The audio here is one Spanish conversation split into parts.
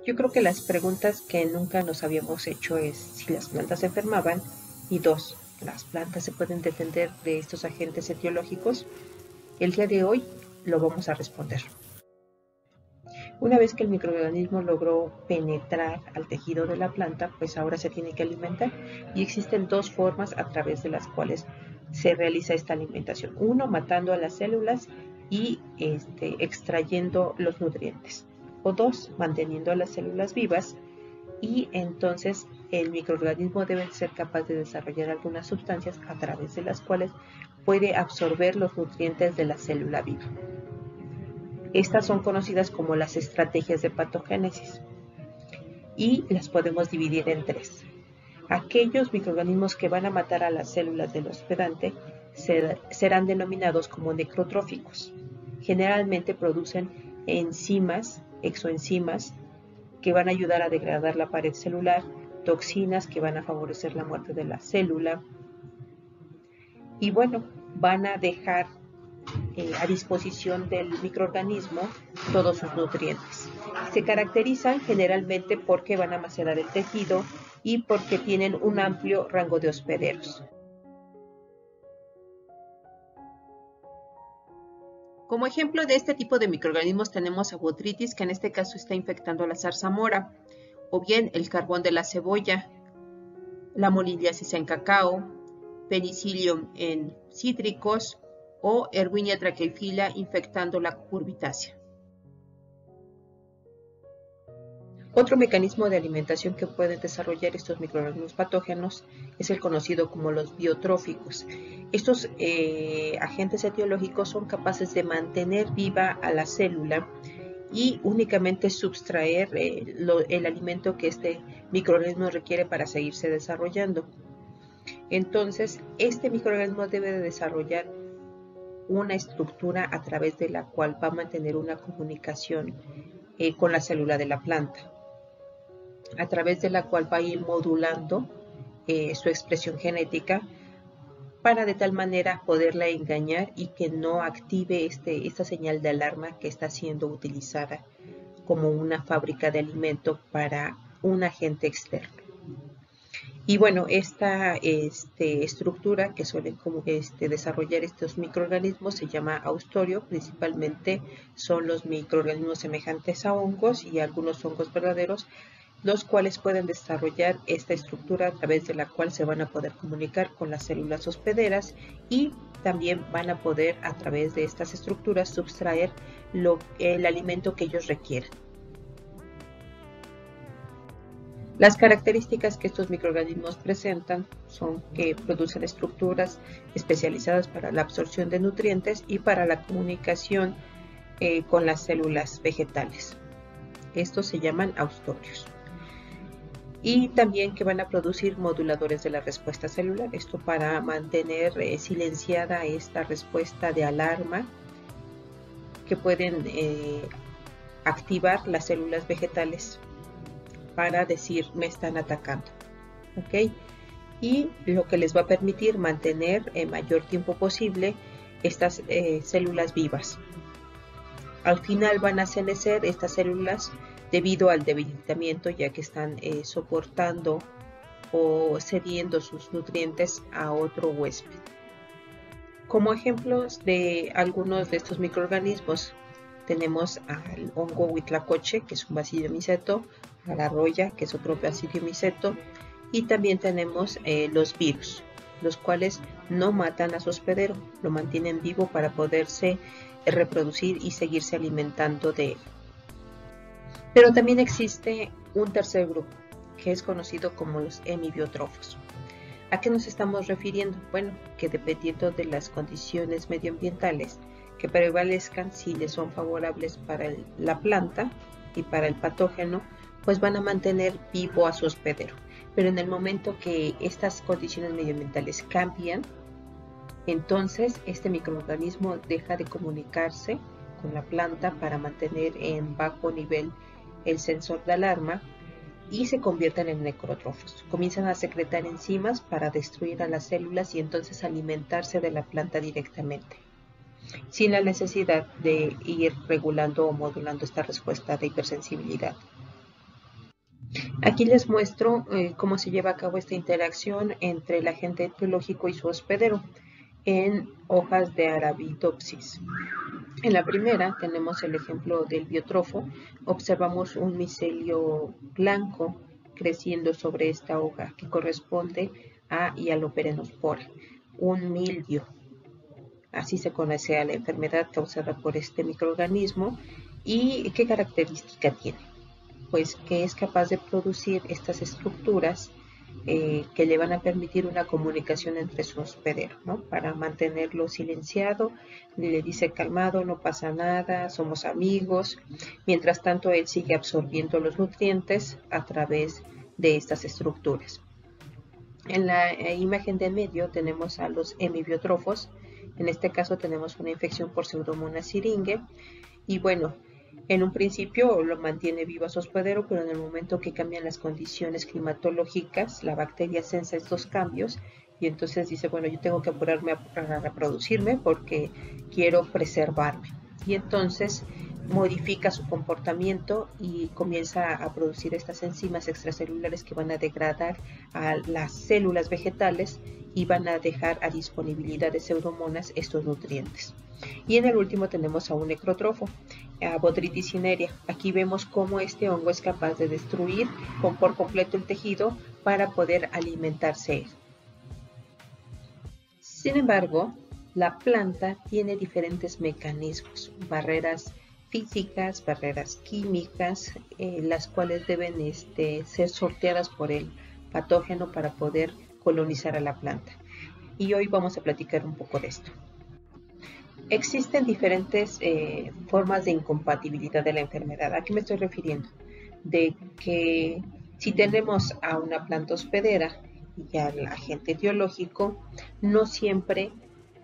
Yo creo que las preguntas que nunca nos habíamos hecho es si las plantas se enfermaban y dos, ¿las plantas se pueden defender de estos agentes etiológicos? El día de hoy lo vamos a responder. Una vez que el microorganismo logró penetrar al tejido de la planta, pues ahora se tiene que alimentar y existen dos formas a través de las cuales se realiza esta alimentación. Uno, matando a las células y extrayendo los nutrientes. O dos, manteniendo a las células vivas y entonces el microorganismo debe ser capaz de desarrollar algunas sustancias a través de las cuales puede absorber los nutrientes de la célula viva. Estas son conocidas como las estrategias de patogénesis y las podemos dividir en tres. Aquellos microorganismos que van a matar a las células del hospedante serán denominados como necrotróficos. Generalmente producen enzimas, exoenzimas, que van a ayudar a degradar la pared celular, toxinas que van a favorecer la muerte de la célula y bueno, van a dejar a disposición del microorganismo todos sus nutrientes. Se caracterizan generalmente porque van a macerar el tejido y porque tienen un amplio rango de hospederos. Como ejemplo de este tipo de microorganismos tenemos a Botrytis, que en este caso está infectando a la zarzamora, o bien el carbón de la cebolla, la moniliasis en cacao, Penicillium en cítricos o Erwinia trachyphylla infectando la cucurbitácea. Otro mecanismo de alimentación que pueden desarrollar estos microorganismos patógenos es el conocido como los biotróficos. Estos agentes etiológicos son capaces de mantener viva a la célula y únicamente subtraer el alimento que este microorganismo requiere para seguirse desarrollando. Entonces, este microorganismo debe de desarrollar una estructura a través de la cual va a mantener una comunicación con la célula de la planta, a través de la cual va a ir modulando su expresión genética para de tal manera poderla engañar y que no active esta señal de alarma que está siendo utilizada como una fábrica de alimento para un agente externo. Y bueno, esta estructura que suelen desarrollar estos microorganismos se llama austorio, principalmente son los microorganismos semejantes a hongos y algunos hongos verdaderos, los cuales pueden desarrollar esta estructura a través de la cual se van a poder comunicar con las células hospederas y también van a poder a través de estas estructuras sustraer el alimento que ellos requieren. Las características que estos microorganismos presentan son que producen estructuras especializadas para la absorción de nutrientes y para la comunicación con las células vegetales. Estos se llaman austorios. Y también que van a producir moduladores de la respuesta celular, esto para mantener silenciada esta respuesta de alarma que pueden activar las células vegetales para decir me están atacando, ¿ok? Y lo que les va a permitir mantener el mayor tiempo posible estas células vivas. Al final van a senecer estas células debido al debilitamiento, ya que están soportando o cediendo sus nutrientes a otro huésped. Como ejemplos de algunos de estos microorganismos tenemos al hongo huitlacoche, que es un basidiomyceto, a la roya, que es otro basidiomyceto, y también tenemos los virus, los cuales no matan a su hospedero, lo mantienen vivo para poderse reproducir y seguirse alimentando de él. Pero también existe un tercer grupo, que es conocido como los hemibiotrofos. ¿A qué nos estamos refiriendo? Bueno, que dependiendo de las condiciones medioambientales que prevalezcan, si les son favorables para la planta y para el patógeno, pues van a mantener vivo a su hospedero. Pero en el momento que estas condiciones medioambientales cambian, entonces este microorganismo deja de comunicarse con la planta para mantener en bajo nivel el sensor de alarma y se convierten en necrótrofos. Comienzan a secretar enzimas para destruir a las células y entonces alimentarse de la planta directamente, sin la necesidad de ir regulando o modulando esta respuesta de hipersensibilidad. Aquí les muestro cómo se lleva a cabo esta interacción entre el agente etiológico y su hospedero en hojas de Arabidopsis. En la primera tenemos el ejemplo del biótrofo. Observamos un micelio blanco creciendo sobre esta hoja que corresponde a Hialoperenospora, un mildio. Así se conoce a la enfermedad causada por este microorganismo. ¿Y qué característica tiene? Pues que es capaz de producir estas estructuras que le van a permitir una comunicación entre su hospedero, ¿no? Para mantenerlo silenciado, le dice calmado, no pasa nada, somos amigos. Mientras tanto, él sigue absorbiendo los nutrientes a través de estas estructuras. En la imagen de en medio tenemos a los hemibiótrofos. En este caso tenemos una infección por Pseudomonas syringae y bueno, en un principio lo mantiene vivo a su hospedero, pero en el momento que cambian las condiciones climatológicas, la bacteria sensa estos cambios y entonces dice, bueno, yo tengo que apurarme a reproducirme porque quiero preservarme. Y entonces modifica su comportamiento y comienza a producir estas enzimas extracelulares que van a degradar a las células vegetales y van a dejar a disponibilidad de pseudomonas estos nutrientes. Y en el último tenemos a un necrótrofo, a Botrytis cinerea. Aquí vemos cómo este hongo es capaz de destruir por completo el tejido para poder alimentarse. Sin embargo, la planta tiene diferentes mecanismos, barreras físicas, barreras químicas, las cuales deben ser sorteadas por el patógeno para poder colonizar a la planta. Y hoy vamos a platicar un poco de esto. Existen diferentes formas de incompatibilidad de la enfermedad. ¿A qué me estoy refiriendo? De que si tenemos a una planta hospedera y al agente etiológico, no siempre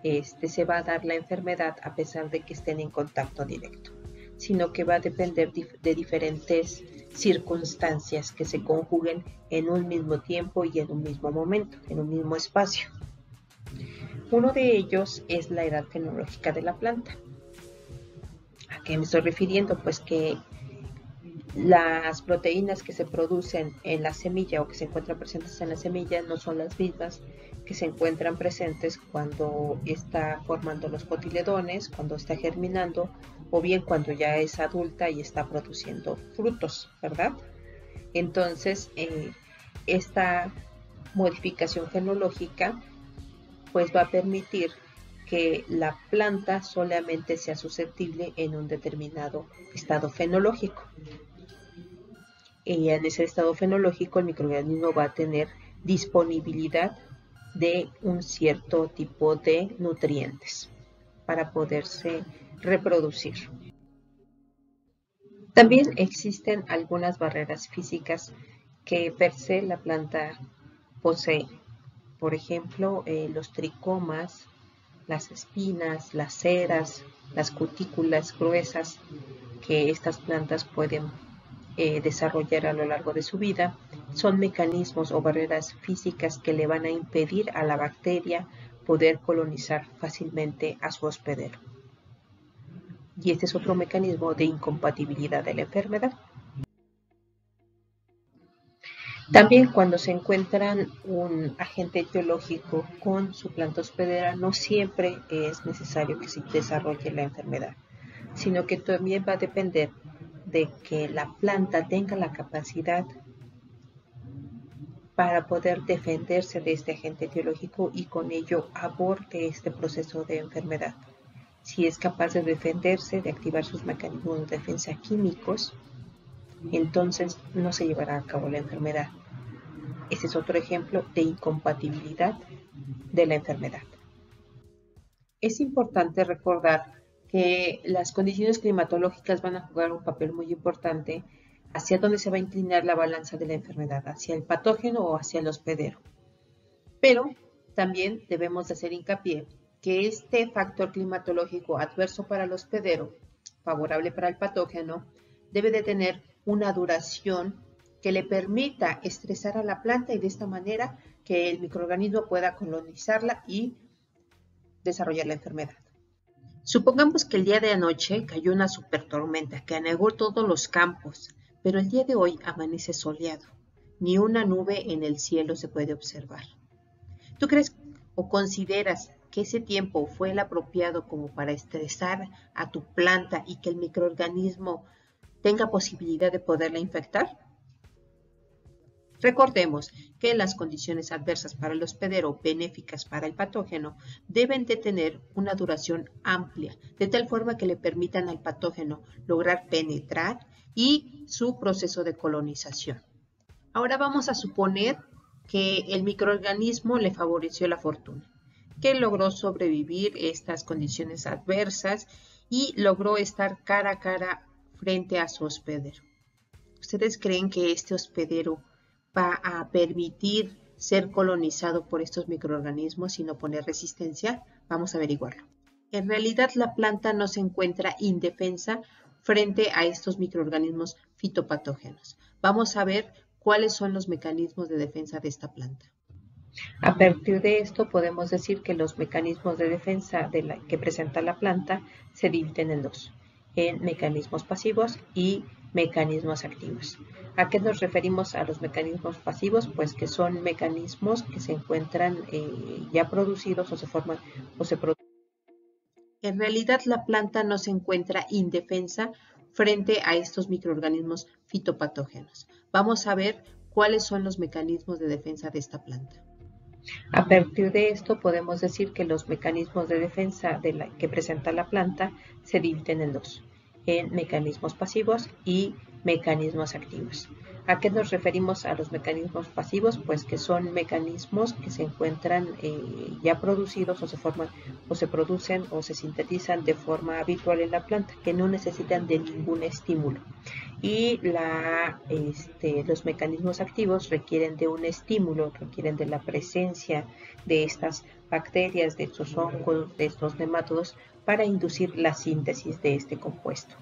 se va a dar la enfermedad a pesar de que estén en contacto directo, sino que va a depender de diferentes circunstancias que se conjuguen en un mismo tiempo y en un mismo momento, en un mismo espacio. Uno de ellos es la edad fenológica de la planta. ¿A qué me estoy refiriendo? Pues que las proteínas que se producen en la semilla o que se encuentran presentes en la semilla no son las mismas que se encuentran presentes cuando está formando los cotiledones, cuando está germinando o bien cuando ya es adulta y está produciendo frutos, ¿verdad? Entonces, esta modificación fenológica pues va a permitir que la planta solamente sea susceptible en un determinado estado fenológico. Y en ese estado fenológico el microorganismo va a tener disponibilidad de un cierto tipo de nutrientes para poderse reproducir. También existen algunas barreras físicas que per se la planta posee. Por ejemplo, los tricomas, las espinas, las ceras, las cutículas gruesas que estas plantas pueden desarrollar a lo largo de su vida, son mecanismos o barreras físicas que le van a impedir a la bacteria poder colonizar fácilmente a su hospedero. Y este es otro mecanismo de incompatibilidad de la enfermedad. También cuando se encuentran un agente etiológico con su planta hospedera, no siempre es necesario que se desarrolle la enfermedad, sino que también va a depender de que la planta tenga la capacidad para poder defenderse de este agente etiológico y con ello aborde este proceso de enfermedad. Si es capaz de defenderse, de activar sus mecanismos de defensa químicos, entonces no se llevará a cabo la enfermedad. Este es otro ejemplo de incompatibilidad de la enfermedad. Es importante recordar que las condiciones climatológicas van a jugar un papel muy importante hacia dónde se va a inclinar la balanza de la enfermedad, hacia el patógeno o hacia el hospedero. Pero también debemos de hacer hincapié que este factor climatológico adverso para el hospedero, favorable para el patógeno, debe de tener una duración que le permita estresar a la planta y de esta manera que el microorganismo pueda colonizarla y desarrollar la enfermedad. Supongamos que el día de anoche cayó una super tormenta que anegó todos los campos, pero el día de hoy amanece soleado. Ni una nube en el cielo se puede observar. ¿Tú crees o consideras que ese tiempo fue el apropiado como para estresar a tu planta y que el microorganismo tenga posibilidad de poderla infectar? Recordemos que las condiciones adversas para el hospedero benéficas para el patógeno deben de tener una duración amplia, de tal forma que le permitan al patógeno lograr penetrar y su proceso de colonización. Ahora vamos a suponer que el microorganismo le favoreció la fortuna, que logró sobrevivir estas condiciones adversas y logró estar cara a cara frente a su hospedero. ¿Ustedes creen que este hospedero va a permitir ser colonizado por estos microorganismos y no poner resistencia? Vamos a averiguarlo. En realidad, la planta no se encuentra indefensa frente a estos microorganismos fitopatógenos. Vamos a ver cuáles son los mecanismos de defensa de esta planta. A partir de esto podemos decir que los mecanismos de defensa que presenta la planta se dividen en dos, en mecanismos pasivos y mecanismos activos. ¿A qué nos referimos a los mecanismos pasivos? Pues que son mecanismos que se encuentran ya producidos o se forman o se producen. En realidad, la planta no se encuentra indefensa frente a estos microorganismos fitopatógenos. Vamos a ver cuáles son los mecanismos de defensa de esta planta. A partir de esto podemos decir que los mecanismos de defensa que presenta la planta se dividen en dos, en mecanismos pasivos y mecanismos activos. ¿A qué nos referimos a los mecanismos pasivos? Pues que son mecanismos que se encuentran ya producidos o se forman o se producen o se sintetizan de forma habitual en la planta, que no necesitan de ningún estímulo. Y los mecanismos activos requieren de un estímulo, requieren de la presencia de estas bacterias, de estos hongos, de estos nemátodos para inducir la síntesis de este compuesto.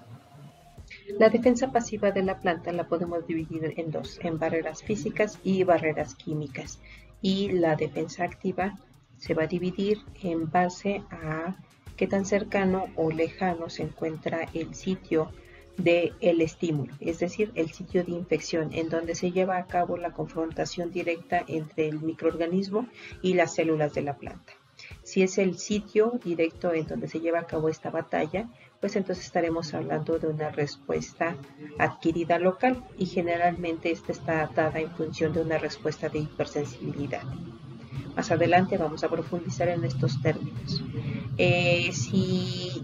La defensa pasiva de la planta la podemos dividir en dos, en barreras físicas y barreras químicas. Y la defensa activa se va a dividir en base a qué tan cercano o lejano se encuentra el sitio del estímulo, es decir, el sitio de infección en donde se lleva a cabo la confrontación directa entre el microorganismo y las células de la planta. Si es el sitio directo en donde se lleva a cabo esta batalla, pues entonces estaremos hablando de una respuesta adquirida local y generalmente esta está dada en función de una respuesta de hipersensibilidad. Más adelante vamos a profundizar en estos términos. Si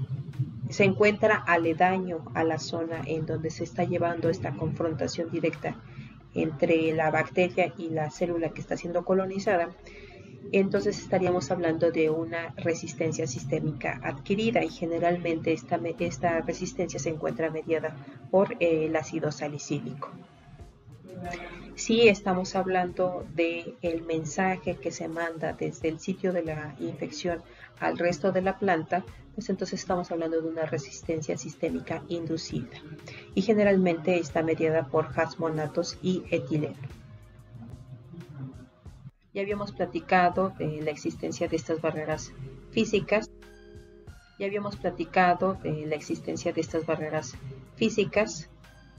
se encuentra aledaño a la zona en donde se está llevando esta confrontación directa entre la bacteria y la célula que está siendo colonizada, entonces estaríamos hablando de una resistencia sistémica adquirida y generalmente esta resistencia se encuentra mediada por el ácido salicílico. Si estamos hablando del mensaje que se manda desde el sitio de la infección al resto de la planta, pues entonces estamos hablando de una resistencia sistémica inducida y generalmente está mediada por hasmonatos y etileno. Ya habíamos platicado de la existencia de estas barreras físicas.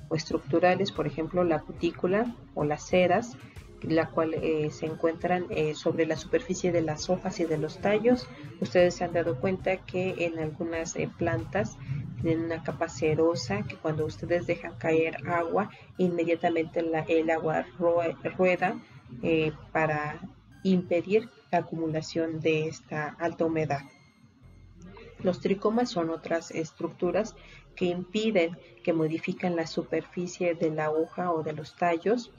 O estructurales, por ejemplo, la cutícula o las ceras, la cual se encuentran sobre la superficie de las hojas y de los tallos. Ustedes se han dado cuenta que en algunas plantas tienen una capa cerosa que cuando ustedes dejan caer agua, inmediatamente el agua rueda para impedir la acumulación de esta alta humedad. Los tricomas son otras estructuras que impiden, que modifican la superficie de la hoja o de los tallos,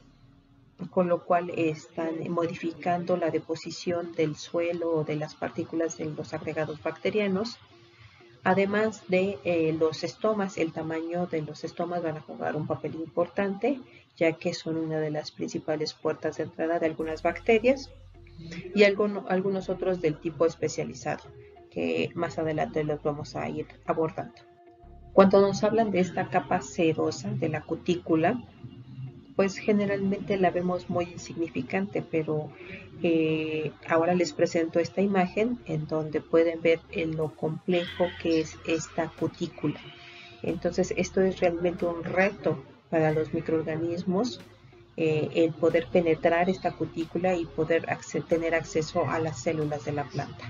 con lo cual están modificando la deposición del suelo o de las partículas de los agregados bacterianos. Además de los estomas, el tamaño de los estomas van a jugar un papel importante, ya que son una de las principales puertas de entrada de algunas bacterias y algunos otros del tipo especializado, que más adelante los vamos a ir abordando. Cuando nos hablan de esta capa cerosa de la cutícula, pues generalmente la vemos muy insignificante, pero ahora les presento esta imagen en donde pueden ver lo complejo que es esta cutícula. Entonces esto es realmente un reto para los microorganismos el poder penetrar esta cutícula y poder tener acceso a las células de la planta.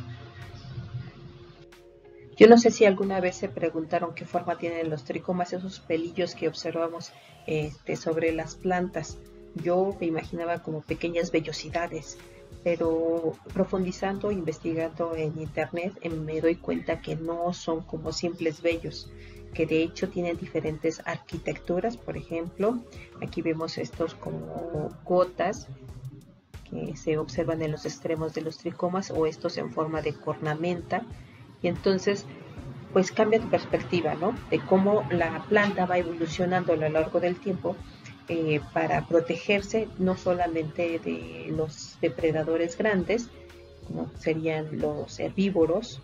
Yo no sé si alguna vez se preguntaron qué forma tienen los tricomas, esos pelillos que observamos sobre las plantas. Yo me imaginaba como pequeñas vellosidades, pero profundizando, investigando en internet, me doy cuenta que no son como simples vellos, que de hecho tienen diferentes arquitecturas. Por ejemplo, aquí vemos estos como gotas que se observan en los extremos de los tricomas, o estos en forma de cornamenta. Y entonces pues cambia tu perspectiva, ¿no? De cómo la planta va evolucionando a lo largo del tiempo para protegerse no solamente de los depredadores grandes, como serían los herbívoros,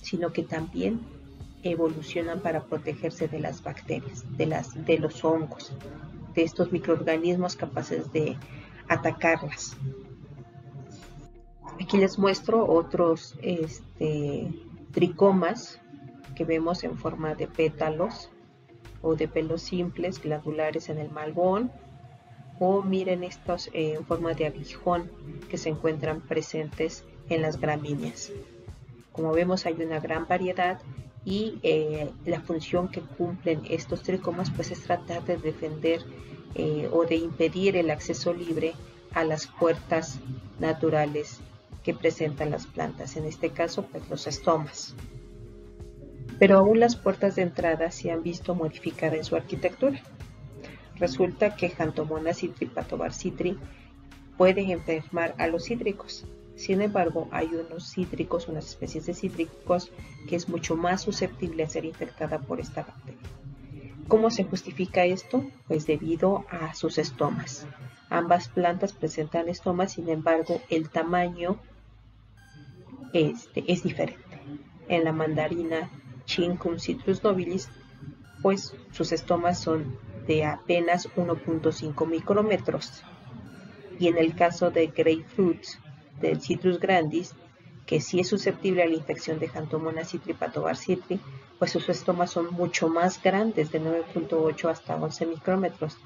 sino que también evolucionan para protegerse de las bacterias, de los hongos, de estos microorganismos capaces de atacarlas. Aquí les muestro otros tricomas que vemos en forma de pétalos o de pelos simples glandulares en el malbón, o miren estos en forma de aguijón que se encuentran presentes en las gramíneas. Como vemos, hay una gran variedad, y la función que cumplen estos tricomas pues es tratar de defender o de impedir el acceso libre a las puertas naturales que presentan las plantas, en este caso pues los estomas. Pero aún las puertas de entrada se han visto modificadas en su arquitectura. Resulta que Xanthomonas citri patobar citri pueden enfermar a los cítricos. Sin embargo, hay unos cítricos, unas especies de cítricos, que es mucho más susceptible a ser infectada por esta bacteria. ¿Cómo se justifica esto? Pues debido a sus estomas. Ambas plantas presentan estomas, sin embargo, el tamaño es diferente. En la mandarina Chincum citrus nobilis, pues sus estomas son de apenas 1.5 micrómetros. Y en el caso de grapefruit, del Citrus grandis, que sí es susceptible a la infección de Xanthomonas citri patobar citri, pues sus estomas son mucho más grandes, de 9.8 hasta 11 micrómetros.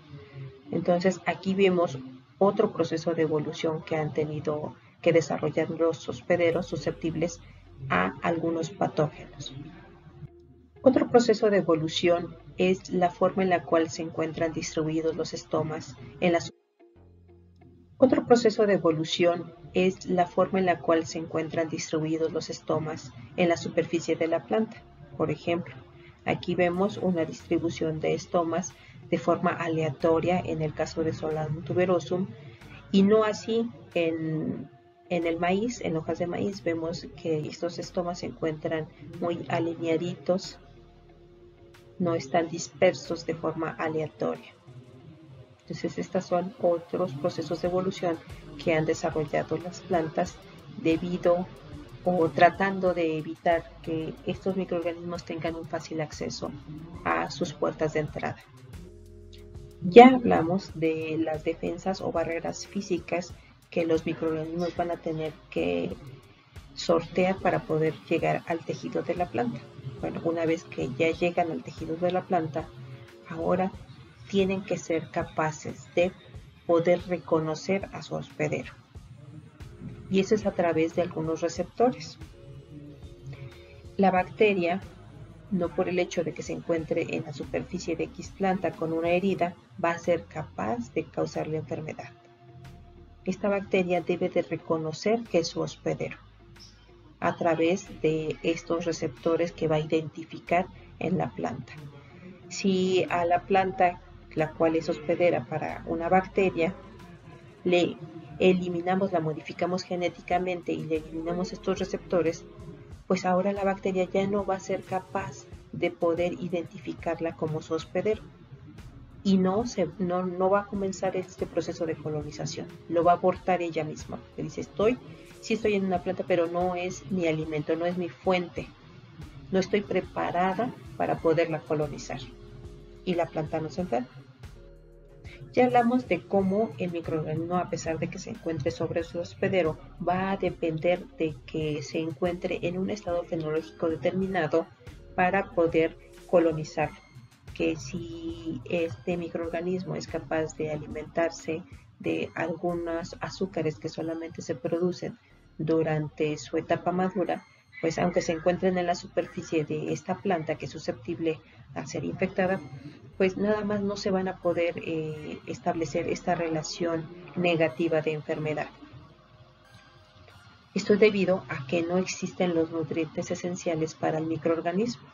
Entonces aquí vemos otro proceso de evolución que han tenido que desarrollar los hospederos susceptibles a algunos patógenos. Otro proceso de evolución es la forma en la cual se encuentran distribuidos los estomas en la superficie de la planta. Por ejemplo, aquí vemos una distribución de estomas de forma aleatoria en el caso de Solanum tuberosum, y no así en el maíz. En hojas de maíz vemos que estos estomas se encuentran muy alineaditos, no están dispersos de forma aleatoria. Entonces estos son otros procesos de evolución que han desarrollado las plantas debido o tratando de evitar que estos microorganismos tengan un fácil acceso a sus puertas de entrada. Ya hablamos de las defensas o barreras físicas que los microorganismos van a tener que sortear para poder llegar al tejido de la planta. Bueno, una vez que ya llegan al tejido de la planta, ahora tienen que ser capaces de poder reconocer a su hospedero. Y eso es a través de algunos receptores. La bacteria, no por el hecho de que se encuentre en la superficie de X planta con una herida, va a ser capaz de causar la enfermedad. Esta bacteria debe de reconocer que es su hospedero a través de estos receptores que va a identificar en la planta. Si a la planta, la cual es hospedera para una bacteria, le eliminamos, la modificamos genéticamente y le eliminamos estos receptores, pues ahora la bacteria ya no va a ser capaz de poder identificarla como su hospedero, y no va a comenzar este proceso de colonización, lo va a abortar ella misma, porque dice, sí estoy en una planta, pero no es mi alimento, no es mi fuente, no estoy preparada para poderla colonizar, y la planta no se enferma. Ya hablamos de cómo el microorganismo, a pesar de que se encuentre sobre su hospedero, va a depender de que se encuentre en un estado fenológico determinado para poder colonizarlo. que si este microorganismo es capaz de alimentarse de algunos azúcares que solamente se producen durante su etapa madura, pues aunque se encuentren en la superficie de esta planta que es susceptible a ser infectada, pues nada más no se van a poder establecer esta relación negativa de enfermedad. Esto es debido a que no existen los nutrientes esenciales para el microorganismo.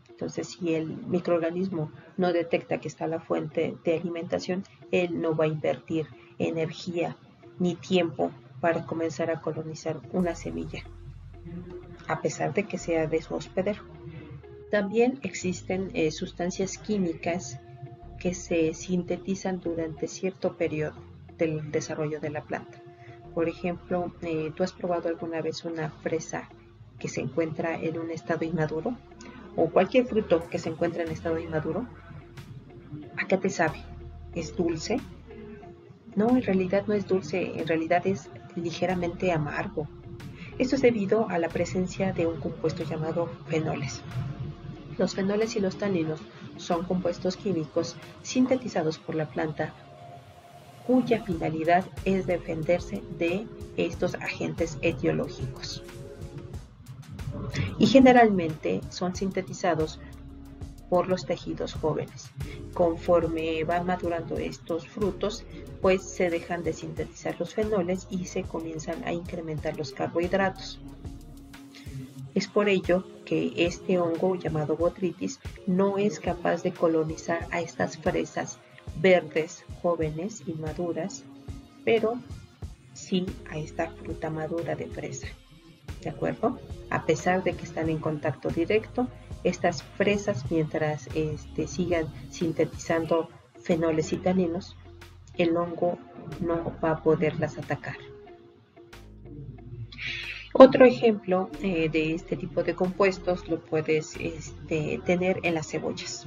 Entonces, si el microorganismo no detecta que está la fuente de alimentación, él no va a invertir energía ni tiempo para comenzar a colonizar una semilla, a pesar de que sea de su hospedero. También existen sustancias químicas que se sintetizan durante cierto periodo del desarrollo de la planta. Por ejemplo, ¿tú has probado alguna vez una fresa que se encuentra en un estado inmaduro? O cualquier fruto que se encuentra en estado inmaduro. ¿A qué te sabe? ¿Es dulce? No, en realidad no es dulce, en realidad es ligeramente amargo. Esto es debido a la presencia de un compuesto llamado fenoles. Los fenoles y los taninos son compuestos químicos sintetizados por la planta cuya finalidad es defenderse de estos agentes etiológicos. Y generalmente son sintetizados por los tejidos jóvenes. Conforme van madurando estos frutos, pues se dejan de sintetizar los fenoles y se comienzan a incrementar los carbohidratos. Es por ello que este hongo llamado Botrytis no es capaz de colonizar a estas fresas verdes, jóvenes y maduras, pero sí a esta fruta madura de fresa. ¿De acuerdo? A pesar de que están en contacto directo, estas fresas, mientras sigan sintetizando fenoles y taninos, el hongo no va a poderlas atacar. Otro ejemplo de este tipo de compuestos lo puedes tener en las cebollas,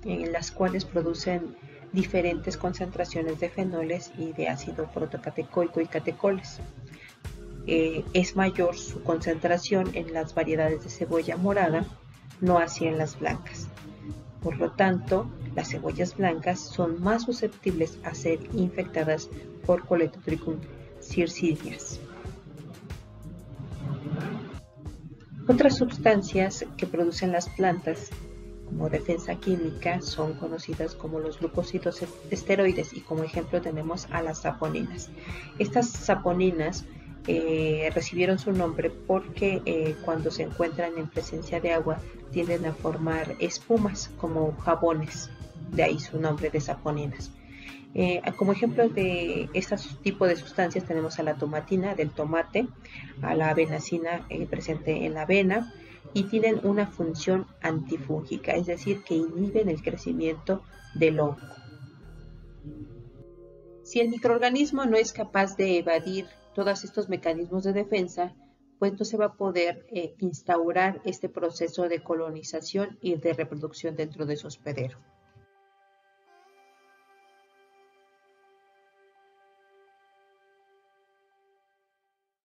en las cuales producen diferentes concentraciones de fenoles y de ácido protocatecoico y catecoles. Es mayor su concentración en las variedades de cebolla morada, no así en las blancas. Por lo tanto, las cebollas blancas son más susceptibles a ser infectadas por Colletotrichum circidias. Otras sustancias que producen las plantas como defensa química son conocidas como los glucósidos esteroides, y como ejemplo tenemos a las saponinas. Estas saponinas recibieron su nombre porque cuando se encuentran en presencia de agua tienden a formar espumas como jabones, de ahí su nombre de saponinas. Como ejemplo de este tipo de sustancias tenemos a la tomatina del tomate, a la avenacina presente en la avena, y tienen una función antifúngica, es decir, que inhiben el crecimiento del hongo. Si el microorganismo no es capaz de evadir todos estos mecanismos de defensa, pues no se va a poder instaurar este proceso de colonización y de reproducción dentro de su hospedero.